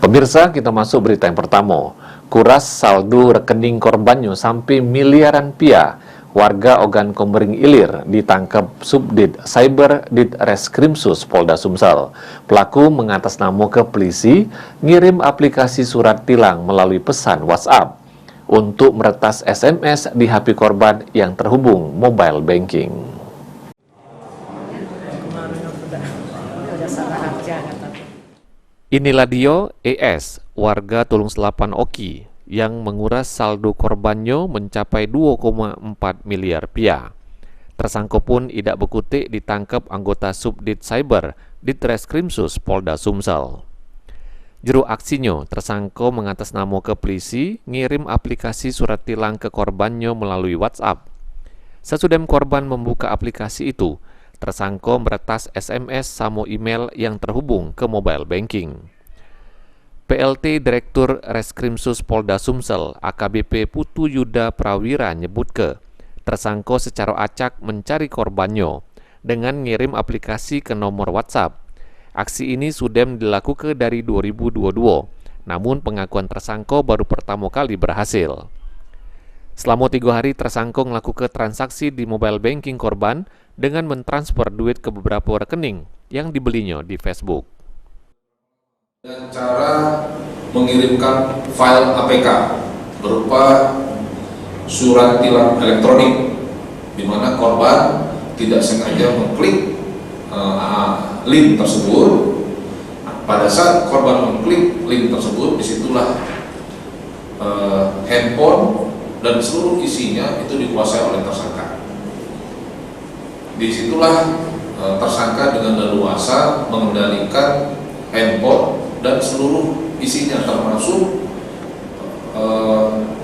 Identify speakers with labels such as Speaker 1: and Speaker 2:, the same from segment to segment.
Speaker 1: Pemirsa, kita masuk berita yang pertama. Kuras saldo rekening korbannya sampai miliaran pia. Warga Ogan Komering Ilir ditangkap Subdit Cyber Dit Reskrimsus Polda Sumsel. Pelaku mengatasnama ke polisi ngirim aplikasi surat tilang melalui pesan WhatsApp untuk meretas SMS di HP korban yang terhubung mobile banking. Inilah dia ES, warga Tulung Selapan Oki, yang menguras saldo korbannya mencapai 2,4 miliar rupiah. Tersangka pun tidak berkutik ditangkap anggota Subdit Cyber Ditreskrimsus Polda Sumsel. Juru aksinya, tersangka mengatasnama ke polisi ngirim aplikasi surat tilang ke korbannya melalui WhatsApp. Sesudem korban membuka aplikasi itu, tersangka meretas SMS sama email yang terhubung ke mobile banking. PLT Direktur Reskrimsus Polda Sumsel AKBP Putu Yuda Prawira nyebut tersangka secara acak mencari korbannya dengan ngirim aplikasi ke nomor WhatsApp. Aksi ini sudah dilakukan dari 2022, namun pengakuan tersangka baru pertama kali berhasil. Selama 3 hari tersangka melakukan transaksi di mobile banking korban dengan mentransfer duit ke beberapa rekening yang dibelinya di Facebook.
Speaker 2: Dengan cara mengirimkan file APK berupa surat tilang elektronik, di mana korban tidak sengaja mengklik link tersebut. Pada saat korban mengklik link tersebut, disitulah handphone dan seluruh isinya itu dikuasai oleh tersangka. Disitulah tersangka dengan leluasa mengendalikan handphone dan seluruh isinya, termasuk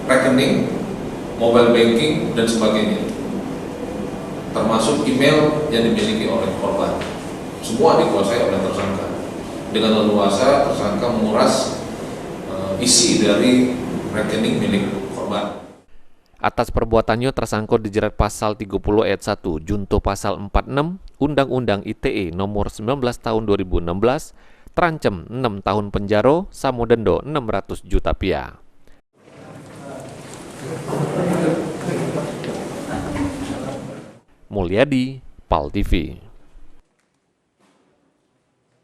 Speaker 2: rekening, mobile banking, dan sebagainya, termasuk email yang dimiliki oleh korban. Semua dikuasai oleh tersangka. Dengan leluasa tersangka menguras isi dari rekening milik korban.
Speaker 1: Atas perbuatannya tersangka dijerat pasal 30 ayat 1 junto pasal 46 Undang-Undang ITE nomor 19 tahun 2016, terancam 6 tahun penjara sama denda 600 juta rupiah. Mulyadi, PAL TV.